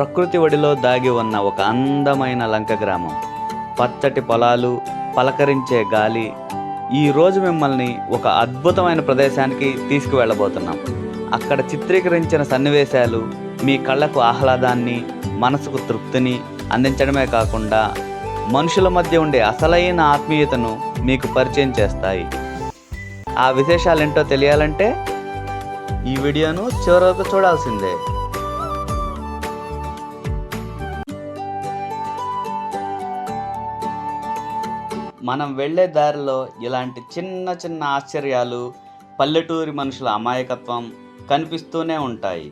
ప్రకృతి ఒడిలో దాగి ఉన్న ఒక అందమైన లంక గ్రామం. పచ్చటి పొలాలు, పలకరించే గాలి. ఈరోజు మిమ్మల్ని ఒక అద్భుతమైన ప్రదేశానికి తీసుకువెళ్ళబోతున్నాం. అక్కడ చిత్రీకరించిన సన్నివేశాలు మీ కళ్ళకు ఆహ్లాదాన్ని, మనసుకు తృప్తిని అందించడమే కాకుండా మనుషుల మధ్య ఉండే అసలైన ఆత్మీయతను మీకు పరిచయం చేస్తాయి. ఆ విశేషాలేంటో తెలియాలంటే ఈ వీడియోను చివరి వరకు చూడాల్సిందే. మనం వెళ్ళే దారిలో ఇలాంటి చిన్న చిన్న ఆశ్చర్యాలు, పల్లెటూరి మనుషుల అమాయకత్వం కనిపిస్తూనే ఉంటాయి.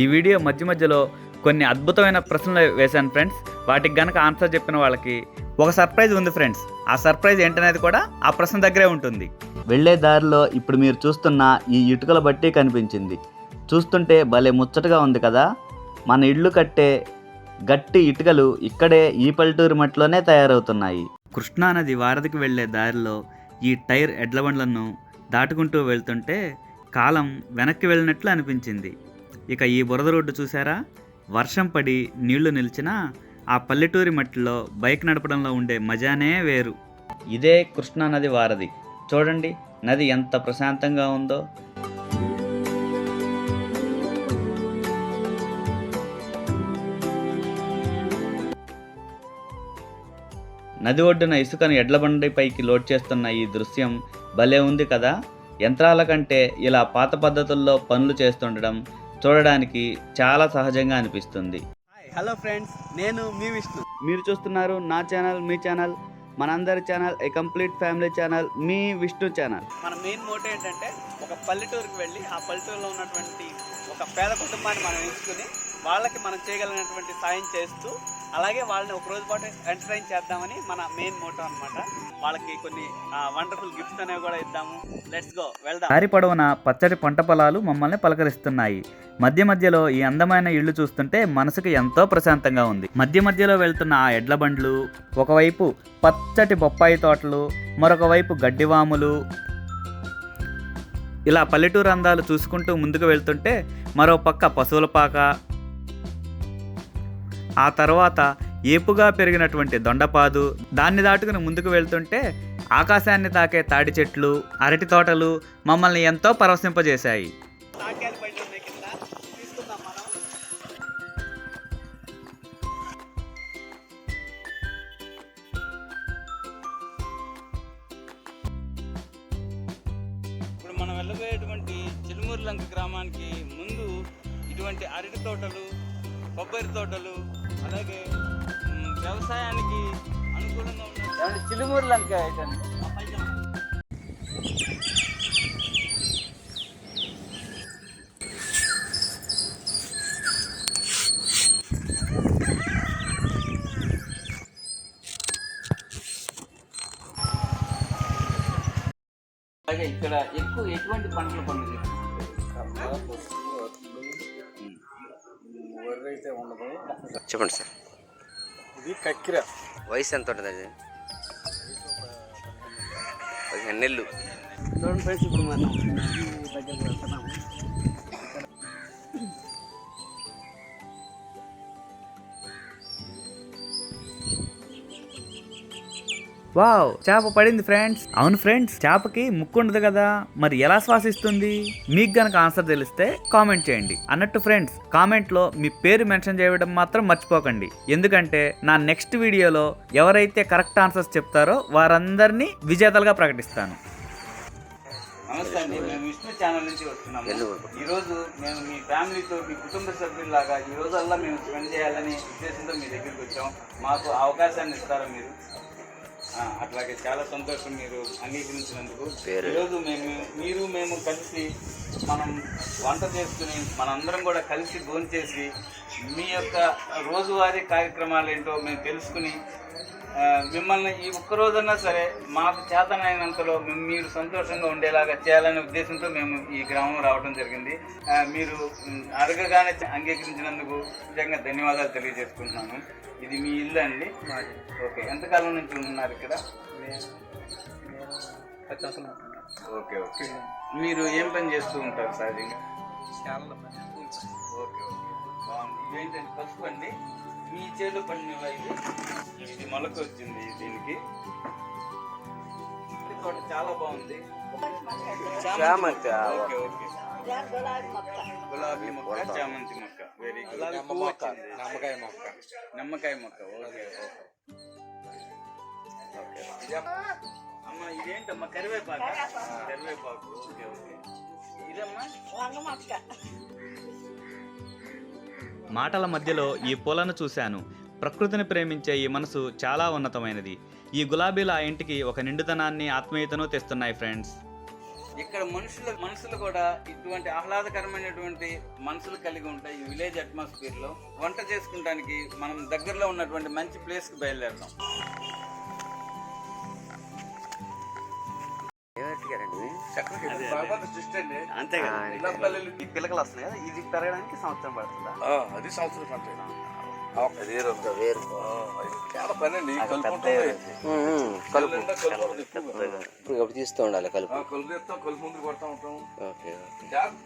ఈ వీడియో మధ్యలో కొన్ని అద్భుతమైన ప్రశ్నలు వేశాను ఫ్రెండ్స్. వాటికి గనక ఆన్సర్ చెప్పిన వాళ్ళకి ఒక సర్ప్రైజ్ ఉంది ఫ్రెండ్స్. ఆ సర్ప్రైజ్ ఏంటనేది కూడా ఆ ప్రశ్న దగ్గరే ఉంటుంది. వెళ్ళే దారిలో ఇప్పుడు మీరు చూస్తున్న ఈ ఇటుకల బట్టి కనిపించింది. చూస్తుంటే భలే ముచ్చటగా ఉంది కదా. మన ఇళ్ళు కట్టే గట్టి ఇటుకలు ఇక్కడే ఈ పల్లెటూరి మట్టిలోనే తయారవుతున్నాయి. కృష్ణానది వారధికి వెళ్ళే దారిలో ఈ టైర్ ఎడ్ల బండ్లను దాటుకుంటూ వెళ్తుంటే కాలం వెనక్కి వెళ్ళినట్లు అనిపించింది. ఇక ఈ బురద రోడ్డు చూసారా? వర్షం పడి నీళ్లు నిలిచినా ఆ పల్లెటూరి మట్టిలో బైక్ నడపడంలో ఉండే మజానే వేరు. ఇదే కృష్ణానది వారధి. చూడండి నది ఎంత ప్రశాంతంగా ఉందో. నది ఒడ్డున ఇసుకను ఎడ్లబండి పైకి లోడ్ చేస్తున్న ఈ దృశ్యం భలే ఉంది కదా. యంత్రాల కంటే ఇలా పాత పద్ధతుల్లో పనులు చేస్తుండడం చూడడానికి చాలా సహజంగా అనిపిస్తుంది. హలో ఫ్రెండ్స్, నేను మీ విష్ణు. మీరు చూస్తున్నారు నా ఛానల్, మీ ఛానల్, మనందరి ఛానల్, ఏ కంప్లీట్ ఫ్యామిలీ ఛానల్, మీ విష్ణు ఛానల్. మన మెయిన్ మోటో ఏంటంటే ఒక పల్లెటూరుకి వెళ్ళి ఆ పల్లెటూరులో ఉన్నటువంటి ఒక పేద కుటుంబాన్ని మనం ఎంచుకుని వాళ్ళకి మనం చేయగలిగినటువంటి సాయం చేస్తూ అలాగే వాళ్ళని ఒక రోజు పాటు ఎంటర్టైన్ చేద్దామని మన మెయిన్ మోటో అనమాట. వాళ్ళకి కొన్ని వండర్ఫుల్ గిఫ్ట్స్ అనేవి కూడా ఇద్దాము. లెట్స్ గో, వెళ్దాం. దారి పొడవున పచ్చటి పంట పొలాలు మమ్మల్ని పలకరిస్తున్నాయి. మధ్యలో ఈ అందమైన ఇళ్ళు చూస్తుంటే మనసుకు ఎంతో ప్రశాంతంగా ఉంది. మధ్యలో వెళ్తున్న ఆ ఎడ్ల బండ్లు, ఒకవైపు పచ్చటి బొప్పాయి తోటలు, మరొక వైపు గడ్డివాములు. ఇలా పల్లెటూరు అందాలు చూసుకుంటూ ముందుకు వెళ్తుంటే మరో పక్క పశువుల పాక, ఆ తర్వాత ఏపుగా పెరిగినటువంటి దొండపాదు. దాన్ని దాటుకుని ముందుకు వెళ్తుంటే ఆకాశాన్ని తాకే తాడి చెట్లు, అరటి తోటలు మమ్మల్ని ఎంతో పరవశింపజేశాయి. ఇప్పుడు మనం వెళ్ళబోయేటువంటి చిలుమూరు లంక గ్రామానికి ముందు ఇటువంటి అరటి తోటలు, కొబ్బరి తోటలు, అలాగే వ్యవసాయానికి అనుకూలంగా ఉన్న చిలుమూరు లంక అయితే అలాగే ఇక్కడ ఎక్కువ ఎటువంటి పంటలు పండుగ చెప్పండి సార్. ఇది కక్కిర. వయసు ఎంత ఉంటుంది అది? 15 నెలలు. చూడండి ఫ్రెండ్స్, ఇప్పుడు మనం దగ్గరికి వెళ్తున్నాము. వావ్, చేప పడింది ఫ్రెండ్స్. అవును ఫ్రెండ్స్, చేపకి ముక్కు ఉండదు కదా, మరి ఎలా శ్వాసిస్తుంది? మీకు గనక ఆన్సర్ తెలిస్తే కామెంట్ చేయండి. అన్నట్టు ఫ్రెండ్స్, కామెంట్ లో మీ పేరు మెన్షన్ చేయడం మాత్రం మర్చిపోకండి. ఎందుకంటే నా నెక్స్ట్ వీడియోలో ఎవరైతే కరెక్ట్ ఆన్సర్స్ చెప్తారో వారందరినీ విజేతలుగా ప్రకటిస్తాను. నమస్తే అండి, మేము విష్ణు ఛానల్ నుంచి వస్తున్నాము. ఈరోజు మేము మీ ఫ్యామిలీతో, మీ కుటుంబ సభ్యుల్లాగా ఈ రోజల్లా మేము స్పెండ్ చేయాలని ఉద్దేశంతో మీ దగ్గరికి వచ్చాం. మాకు అవకాశాన్ని ఇస్తారా మీరు? అట్లాగే చాలా సంతోషం మీరు అంగీకరించినందుకు. ఈరోజు మేము కలిసి మనం వంట చేసుకుని మనందరం కూడా కలిసి భోంచేసి మీ యొక్క రోజువారీ కార్యక్రమాలు ఏంటో మేము తెలుసుకుని మిమ్మల్ని ఈ ఒక్కరోజన్నా సరే మాకు చేతనైనంతలో మీరు సంతోషంగా ఉండేలాగా చేయాలనే ఉద్దేశంతో మేము ఈ గ్రామం రావడం జరిగింది. మీరు అడగగానే అంగీకరించినందుకు నిజంగా ధన్యవాదాలు తెలియజేసుకుంటున్నాను. ఇది మీ ఇల్లు అండి? ఓకే. ఎంతకాలం నుంచి ఉన్నారు ఇక్కడ? Okay okay. మీరు ఏం పని చేస్తూ ఉంటారు సహజంగా? చాలా పని. ఓకే ఓకే బాగుంది. ఇవేంటండి పసుపు అండి మీ చేలో పండినవా ఇవి? ఇది మొలక వచ్చింది దీనికి. ఈ తోట చాలా బాగుంది. చామంతి. ఓకే ఓకే గులాబీ మొక్క చామంతి మొక్క వెరీ గుడ్. నిమ్మకాయ మొక్క. నిమ్మకాయ మొక్క ఓకే ఓకే. అమ్మ ఇదేంటమ్మా కరివేపాకు? కరివేపాకు ఓకే ఓకే. ఇదమ్మా మాటల మధ్యలో ఈ పూలను చూశాను. ప్రకృతిని ప్రేమించే ఈ మనసు చాలా ఉన్నతమైనది. ఈ గులాబీలు ఆ ఇంటికి ఒక నిండుతనాన్ని ఆత్మీయతను తెస్తున్నాయి ఫ్రెండ్స్. ఇక్కడ మనుషులు కూడా ఇటువంటి ఆహ్లాదకరమైనటువంటి మనసులు కలిగి ఉంటాయి. ఈ విలేజ్ అట్మాస్ఫియర్ లో వంట చేసుకుంటానికి మనం దగ్గరలో ఉన్నటువంటి మంచి ప్లేస్ కి బయలుదేరుతాం. అంతే ఈ పిల్లకలు వస్తున్నాయి కదా, ఇది పెరగడానికి సంవత్సరం పడుతుందా? అది సంవత్సరం పంట. వేరు చాలా పని అండి. కలుపు ఇప్పుడు తీస్తూ ఉండాలి. కలుపు కలుపు తెస్తాం, కలుపు ముందు కొడతా ఉంటాం. ఓకే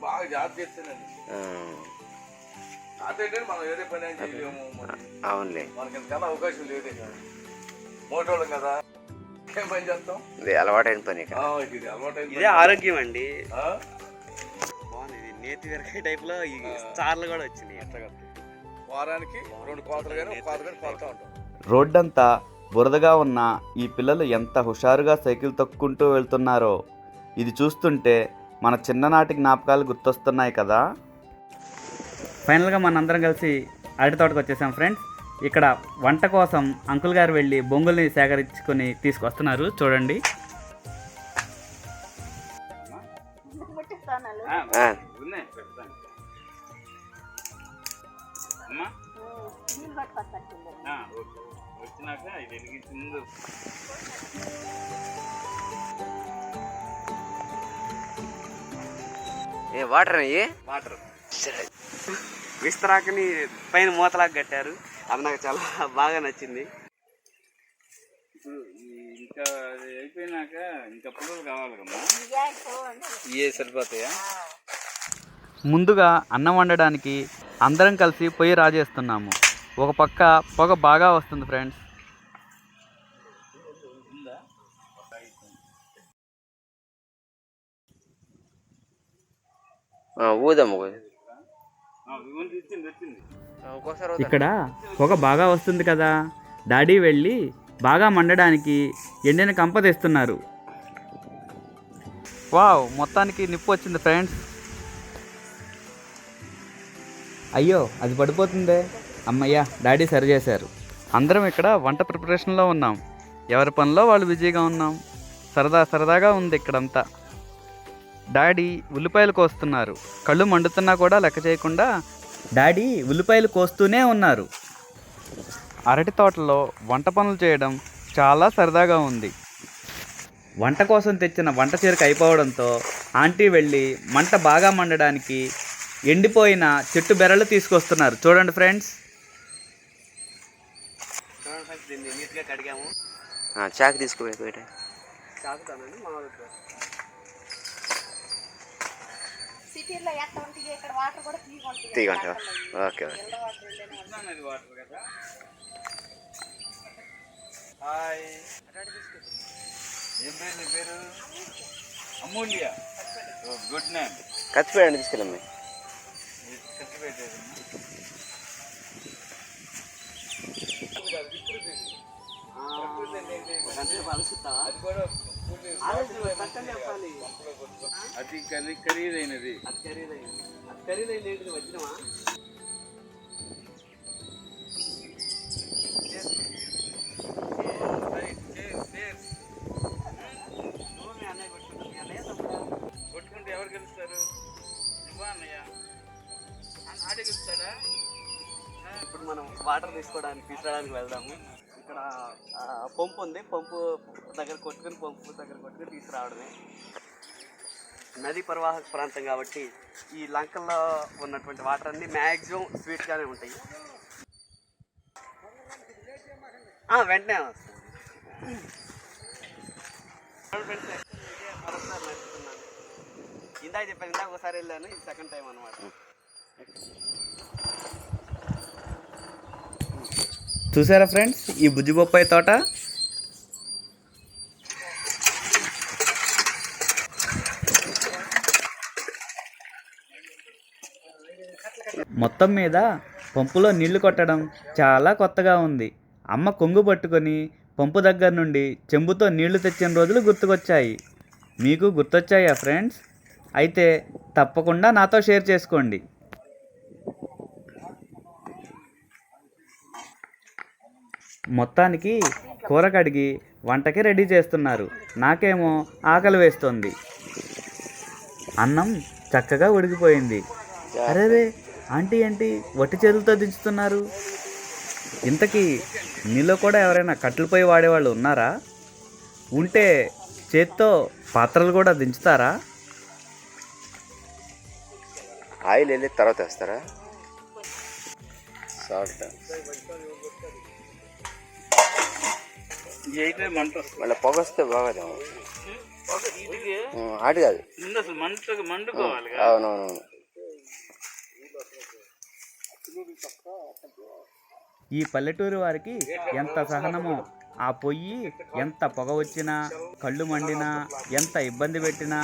బాగా జాగ్రత్త చేస్తానండి. అదేంటే మనం వేరే పని ఏం చేయలేము. అవునులే, మనకి ఎంతకన్నా అవకాశం లేదే. మోటోళ్ళం కదా, ఏం పని చేస్తాం. ఇది అలవాటైన పని. ఇది అలవాటైన ఇదే ఆరోగ్యం అండి. బాగుంది. ఇది నేతి విరకాయ టైప్ లో ఈ స్టార్లు కూడా వచ్చినాయి. వారానికి 2 కోతలు కానీ 1 కోత కానీ కొడతా ఉంటాం. రోడ్డంతా బురదగా ఉన్న ఈ పిల్లలు ఎంత హుషారుగా సైకిల్ తొక్కుంటూ వెళ్తున్నారో ఇది చూస్తుంటే మన చిన్ననాటి జ్ఞాపకాలు గుర్తొస్తున్నాయి కదా. ఫైనల్గా మనందరం కలిసి అరటి తోటకు వచ్చేసాం ఫ్రెండ్స్. ఇక్కడ వంట కోసం అంకుల్ గారు వెళ్ళి బొంగుల్ని సేకరించుకొని తీసుకొస్తున్నారు. చూడండి. వచ్చినాక ఇది వెలిగించి ముందు వాటర్ అయ్యి వాటర్ విస్తరాకుని పైన మూతలాగా కట్టారు. అది నాకు చాలా బాగా నచ్చింది. ఇప్పుడు ఇంకా అది అయిపోయినాక ఇంకా పుల్లలు కావాలి కదా, ఇవే సరిపోతాయా? ముందుగా అన్నం వండడానికి అందరం కలిసి పొయ్యి రాజేస్తున్నాము. ఒక పక్క పొగ బాగా వస్తుంది ఫ్రెండ్స్. ఇక్కడ పొగ బాగా వస్తుంది కదా, డాడీ వెళ్ళి బాగా మండడానికి ఎండిన కంప తెస్తున్నారు. వావ్, మొత్తానికి నిప్పు వచ్చింది ఫ్రెండ్స్. అయ్యో అది పడిపోతుందే. అమ్మయ్య, డాడీ సరి చేశారు. అందరం ఇక్కడ వంట ప్రిపరేషన్లో ఉన్నాం. ఎవరి పనిలో వాళ్ళు బిజీగా ఉన్నాం. సరదాగా ఉంది ఇక్కడంతా. డాడీ ఉల్లిపాయలు కోస్తున్నారు. కళ్ళు మండుతున్నా కూడా లెక్క చేయకుండా డాడీ ఉల్లిపాయలు కోస్తూనే ఉన్నారు. అరటి తోటలో వంట పనులు చేయడం చాలా సరదాగా ఉంది. వంట కోసం తెచ్చిన వంట చీరకు అయిపోవడంతో ఆంటీ వెళ్ళి మంట బాగా మండడానికి ఎండిపోయిన చెట్టు బెరలు తీసుకొస్తున్నారు. చూడండి ఫ్రెండ్స్. దీన్ని నీట్గా కడిగాము. చాకు తీసుకోబోయే బయట చాకుతానండి మా తీగంట. ఓకే హాయ్, ఏం పేరు నీ పేరు? అమూల్య. Good name. కత్తిపేయండి, తీసుకెళ్ళమ్మ. కత్తి పెట్టేది అది ఖరీదైనది. వచ్చినవా? కొట్టుకుంటే ఎవరు గెలుస్తారు? నువ్వా అన్నయ్య? ఆడే గెలుస్తాడా? ఇప్పుడు మనం వాటర్ తీసుకురావడానికి వెళ్దాము. ఇక్కడ పంపు ఉంది. పంపు దగ్గర కొట్టుకుని తీసుకురావడమే. నదీ ప్రవాహక ప్రాంతం కాబట్టి ఈ లంకల్లో ఉన్నటువంటి వాటర్ అన్నీ మ్యాక్సిమం స్వీట్గానే ఉంటాయి. వెంటనే వస్తుంది. ఇందాక చెప్పాను, ఇందాక ఒకసారి వెళ్ళాను, ఇది సెకండ్ టైం అనమాట. చూసారా ఫ్రెండ్స్ ఈ బుజ్జి బొప్పాయి తోట? మొత్తం మీద పంపులో నీళ్లు కొట్టడం చాలా కొత్తగా ఉంది. అమ్మ కొంగు పట్టుకొని పంపు దగ్గర నుండి చెంబుతో నీళ్లు తెచ్చిన రోజులు గుర్తుకొచ్చాయి. మీకు గుర్తొచ్చాయా ఫ్రెండ్స్? అయితే తప్పకుండా నాతో షేర్ చేసుకోండి. మొత్తానికి కూర కడిగి వంటకి రెడీ చేస్తున్నారు. నాకేమో ఆకలి వేస్తుంది. అన్నం చక్కగా ఉడికిపోయింది. అరేరే ఆంటీ ఏంటి వట్టి చేతులతో దించుతున్నారు? ఇంతకీ మీలో కూడా ఎవరైనా కట్టెలు పొయ్యి వాడేవాళ్ళు ఉన్నారా? ఉంటే చేత్తో పాత్రలు కూడా దించుతారా? ఆయిల్ వెళ్ళి తర్వాత వేస్తారా? సాల్ట్ మళ్ళీ పొగ వస్తే బాగోదేమో. ఆడి కాదు, అవునవునవును. ఈ పల్లెటూరు వారికి ఎంత సహనమో. ఆ పొయ్యి ఎంత పొగ వచ్చినా, కళ్ళు మండినా, ఎంత ఇబ్బంది పెట్టినా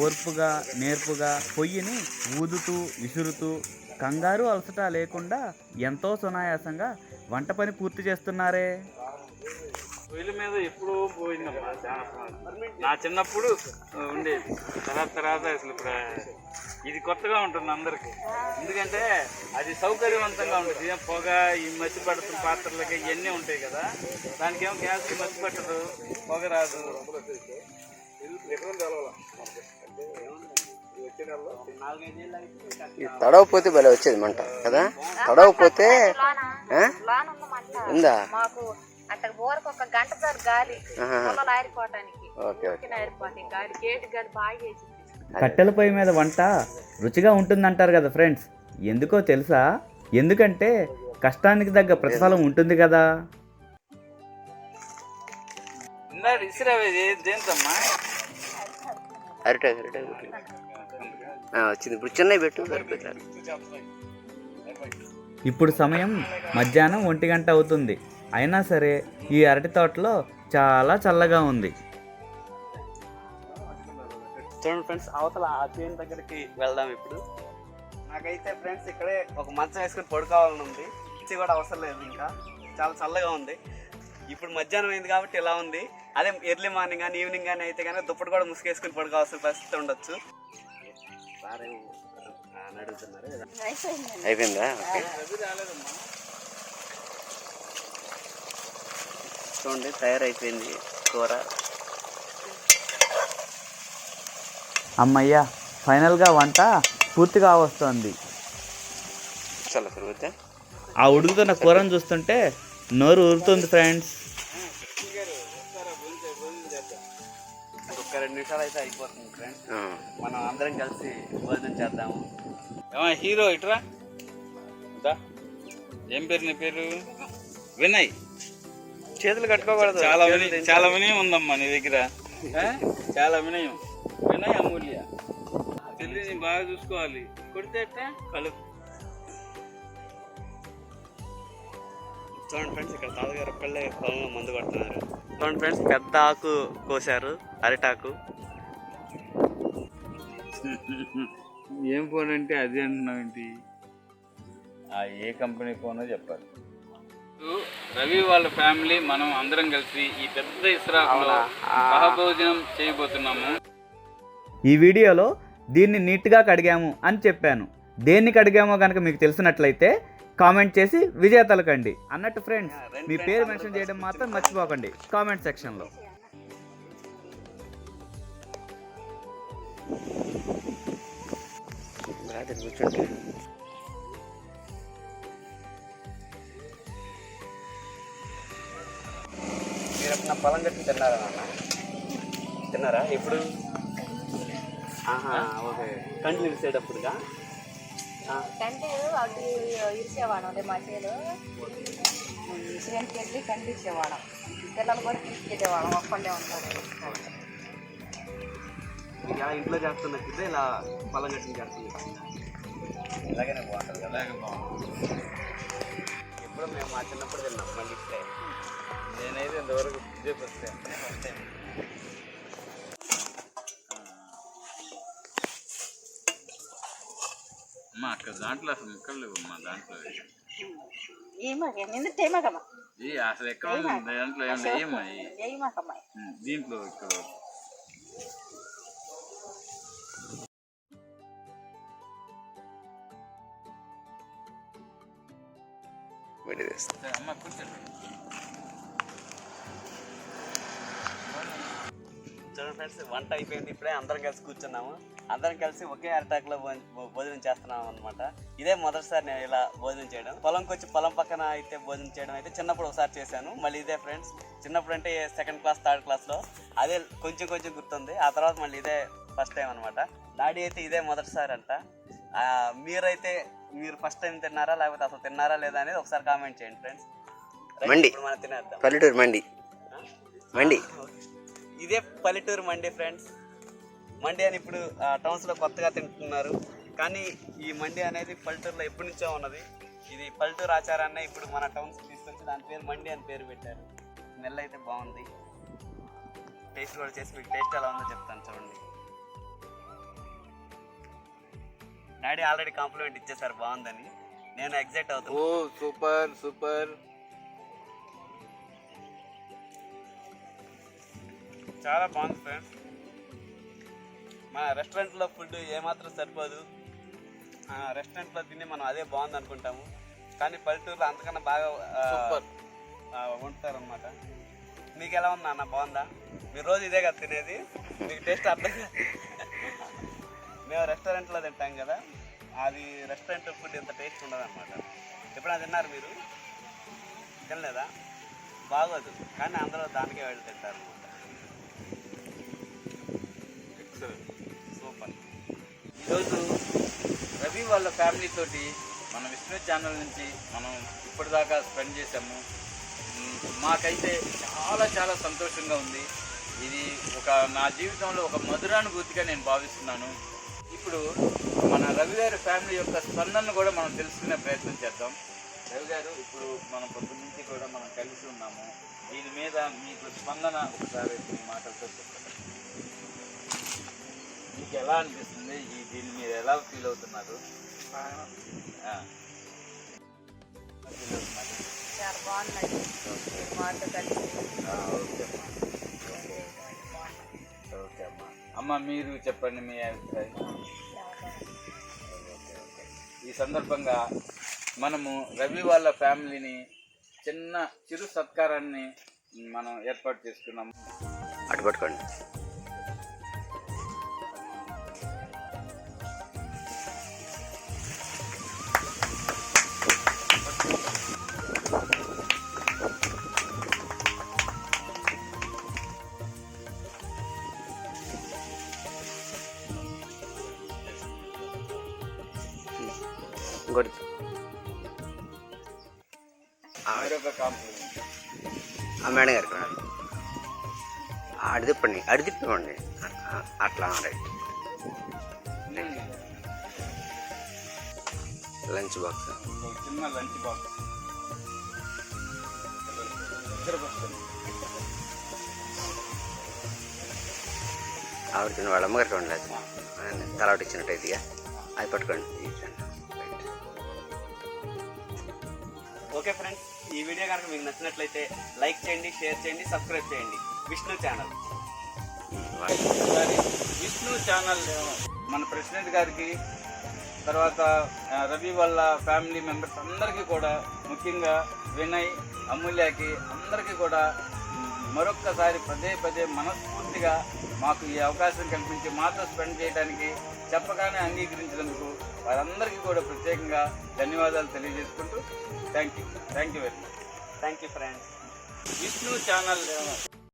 ఓర్పుగా నేర్పుగా పొయ్యిని ఊదుతూ విసురుతూ కంగారు అలసట లేకుండా ఎంతో సునాయాసంగా వంట పని పూర్తి చేస్తున్నారే. పొయ్యిల మీద ఎప్పుడూ పోయిందమ్మా. నా చిన్నప్పుడు ఉండేది, తర్వాత అసలు ఇప్పుడు ఇది కొత్తగా ఉంటుంది అందరికి. ఎందుకంటే అది సౌకర్యవంతంగా ఉంటుంది. పొగ ఈ మసి పడుతున్న పాత్రలకి ఇవన్నీ ఉంటాయి కదా, దానికి ఏమో గ్యాస్ మసి పట్టదు, పొగ రాదు. తడవపోతే భలే వచ్చేది మంట కదా. తడవపోతే ఉందా? అక్కడ ఊరకు ఒక గంట సార్ గాలి ఆరిపోవటానికి గాలి గేటు గాలి బాగా వేసింది. కట్టెల పొయ్యి మీద వంట రుచిగా ఉంటుందంటారు కదా ఫ్రెండ్స్. ఎందుకో తెలుసా? ఎందుకంటే కష్టానికి తగ్గ ప్రతిఫలం ఉంటుంది కదా. వచ్చింది ఇప్పుడు చిన్న పెట్టు. ఇప్పుడు సమయం మధ్యాహ్నం 1 గంట అవుతుంది. అయినా సరే ఈ అరటి తోటలో చాలా చల్లగా ఉంది. చూడండి ఫ్రెండ్స్, అవతల ఆ చేను దగ్గరికి వెళ్దాం ఇప్పుడు. నాకైతే ఫ్రెండ్స్ ఇక్కడే ఒక మంచం వేసుకుని పడుకోవాలని ఉంది. ఇది కూడా అవసరం లేదు, ఇంకా చాలా చల్లగా ఉంది. ఇప్పుడు మధ్యాహ్నం అయింది కాబట్టి ఇలా ఉంది. అదే ఎర్లీ మార్నింగ్ కానీ ఈవినింగ్ కానీ అయితే కానీ దుప్పటి కూడా ముసుగేసుకుని పడుకోవాల్సిన పరిస్థితి ఉండొచ్చు. అడుగుతున్నారు అయిపోయిందా? చూడండి తయారైపోయింది కూర. అమ్మయ్య, ఫైనల్గా వంట పూర్తిగా వస్తుంది. ఆ ఉడుకుతున్న కూరను చూస్తుంటే నోరు ఊరుతుంది ఫ్రెండ్స్. ఒక 2 నిమిషాలు అయితే అయిపోతుంది ఫ్రెండ్స్. మనం అందరం కలిసి భోజనం చేద్దాము. హీరో ఇట్రా, ఏం పేరు నీ పేరు? వినయ్. చేతులు కట్టుకోకూడదు. చాలా వినయం ఉందమ్మా నీ దగ్గర, చాలా వినయం. వినయ్ అమూల్య, చెల్లిని బాగా చూసుకోవాలి. కొడితే కలు. చూడండి ఫ్రెండ్స్, ఇక్కడ తాతగారు ఒక్కళ్ళే పొలంలో మందు కొడుతున్నారు. చూడండి ఫ్రెండ్స్, పెద్ద ఆకు కోసారు, అరిటాకు. ఏం ఫోన్ అంటే అదే అంటున్నావు ఏంటి? ఏ కంపెనీ ఫోనో చెప్పాలి. రవి వాళ్ళ ఫ్యామిలీ మనం అందరం కలిసి ఈ పెద్ద ఇస్రాకులో సహభోజనం చేయబోతున్నాము. ఈ వీడియోలో దీన్ని నీట్గా కడిగాము అని చెప్పాను. దేన్ని కడిగామో కనుక మీకు తెలిసినట్లయితే కామెంట్ చేసి విజేతలు కండి. అన్నట్టు ఫ్రెండ్స్, మీ పేరు మెన్షన్ చేయడం మాత్రం మర్చిపోకండి కామెంట్ సెక్షన్లో. మీరు ఎప్పుడు నా పొలం కట్టి తిన్నారా నాన్న? తిన్నారా ఇప్పుడు? ఓకే. కంటిన్యూ ఇచ్చేటప్పుడుగా కంటి అటు ఇరిచేవాడం అదే మా చేలు ఇన్సూరెన్స్కి వెళ్ళి కంటి ఇచ్చేవాడం. పిల్లలు కూడా తీసుకెళ్ళేవాళ్ళం, ఒక్కళ్ళే ఉంటారు. మీకు ఎలా ఇంట్లో చేస్తున్నట్టు ఇలా పొలం గట్టిన చేస్తున్నట్టు ఇలాగనే బాగుంటుంది కదా. అలాగే బాగుంటుంది. ఎప్పుడు మేము మా చిన్నప్పుడు తిన్నాం మళ్ళీ ఇప్పుడే. నేనైతే ఇంతవరకు ఇదే ఫస్ట్ టైం. అమ్మా అక్కడ దాంట్లో అసలు ముక్కలు లేవు అమ్మా దాంట్లో. అసలు ఎక్కడ ఉంది దాంట్లో ఏమా దీంట్లో ఇక్కడ అమ్మ కూర్చోండి. చూడండి ఫ్రెండ్స్, వంట అయిపోయింది. ఇప్పుడే అందరం కలిసి కూర్చున్నాము. అందరం కలిసి ఒకే అరటాకులో భోజనం చేస్తున్నాం అనమాట. ఇదే మొదటిసారి నేను ఇలా భోజనం చేయడం. పొలంకి వచ్చి పొలం పక్కన అయితే భోజనం చేయడం అయితే చిన్నప్పుడు ఒకసారి చేశాను. మళ్ళీ ఇదే ఫ్రెండ్స్, చిన్నప్పుడు అంటే 2nd క్లాస్ 3rd క్లాస్లో అదే కొంచెం గుర్తుంది. ఆ తర్వాత మళ్ళీ ఇదే ఫస్ట్ టైం అనమాట. డాడీ అయితే ఇదే మొదటిసారి అంట. మీరు ఫస్ట్ టైం తిన్నారా లేకపోతే అసలు తిన్నారా లేదా అనేది ఒకసారి కామెంట్ చేయండి ఫ్రెండ్స్. మండి మనం తినేద్దాం. పల్లెటూరు మండి. ఇదే పల్లెటూరు మండి ఫ్రెండ్స్. మండి అని ఇప్పుడు టౌన్స్లో కొత్తగా తింటున్నారు, కానీ ఈ మండి అనేది పల్లెటూరులో ఎప్పటి నుంచో ఉన్నది. ఇది పల్లెటూరు ఆచారాన్ని ఇప్పుడు మన టౌన్స్ తీసుకొచ్చి దాని పేరు మండి అని పేరు పెట్టారు. స్మెల్ అయితే బాగుంది. టేస్ట్ కూడా చేసి మీకు టేస్ట్ ఎలా ఉందో చెప్తాను చూడండి. డాడీ ఆల్రెడీ కాంప్లిమెంట్ ఇచ్చేసారు బాగుందని. నేను ఎగ్జైట్ అవుతాను. ఓ సూపర్ సూపర్. చాలా బాగుంది ఫ్రెండ్స్. మన రెస్టారెంట్లో ఫుడ్ ఏమాత్రం సరిపోదు. రెస్టారెంట్లో తిని మనం అదే బాగుంది అనుకుంటాము, కానీ పల్లెటూరులో అంతకన్నా బాగా వండుతారు అనమాట. మీకు ఎలా ఉంది అన్న, బాగుందా? మీరు రోజు ఇదే కదా తినేది, మీకు టేస్ట్ అర్థం కాదు. మేము రెస్టారెంట్లో తింటాం కదా, అది రెస్టారెంట్ ఫుడ్ ఇంత టేస్ట్ ఉండదు అనమాట. ఎప్పుడైనా తిన్నారు మీరు? తినలేదా? బాగోదు, కానీ అందరూ దానికే వెళ్ళి తింటారు అనమాట. సూపర్. ఈరోజు రవి వాళ్ళ ఫ్యామిలీ తోటి మన విష్ణు ఛానల్ నుంచి మనం ఇప్పటిదాకా స్పెండ్ చేసాము. మాకైతే చాలా చాలా సంతోషంగా ఉంది. ఇది నా జీవితంలో ఒక మధురానుభూతిగా నేను భావిస్తున్నాను. ఇప్పుడు మన రవి గారి ఫ్యామిలీ యొక్క స్పందనను కూడా మనం తెలుసుకునే ప్రయత్నం చేద్దాం. రవి గారు, ఇప్పుడు మనం పొద్దున్న నుంచి కూడా మనం కలిసి ఉన్నాము. దీని మీద మీకు స్పందన ఒకసారి మీ మాటలతో చెప్పండి. మీకు ఎలా అనిపిస్తుంది? దీన్ని మీరు ఎలా ఫీల్ అవుతున్నారు? చాలా బాగుందండి మాతో కలిసి. ఓకే అమ్మా. అమ్మ మీరు చెప్పండి మీ అభిప్రాయం. ఈ సందర్భంగా మనము రవి వాళ్ళ ఫ్యామిలీని చిరు సత్కారాన్ని మనం ఏర్పాటు చేసుకున్నాము. అటు పట్టుకోండి. ఇంకోటి మరొక కాంప్లిమెంట్ మేడం గారికి అడిదిప్పండి అట్లా రైట్. లంచ్ బాక్స్, చిన్న లంచ్ బాక్స్. ఆవిడ వాళ్ళ అమ్మగారికి ఉండలేదు, తలవాటు ఇచ్చినట్టయితే అది పట్టుకోండి. ఓకే ఫ్రెండ్స్, ఈ వీడియో కనుక మీకు నచ్చినట్లయితే లైక్ చేయండి, షేర్ చేయండి, సబ్స్క్రైబ్ చేయండి. విష్ణు ఛానల్. విష్ణు ఛానల్ మన ప్రెసిడెంట్ గారికి, తర్వాత రవి వాళ్ళ ఫ్యామిలీ మెంబర్స్ అందరికీ కూడా, ముఖ్యంగా వినయ్, అమూల్యకి అందరికీ కూడా మరొక్కసారి పదే మనస్ఫూర్తిగా మాకు ఈ అవకాశం కల్పించి మాతో స్పెండ్ చేయడానికి చెప్పగానే అంగీకరించినందుకు వారందరికీ కూడా ప్రత్యేకంగా ధన్యవాదాలు తెలియజేసుకుంటూ thank you very much. Thank you friends. Vishnu channel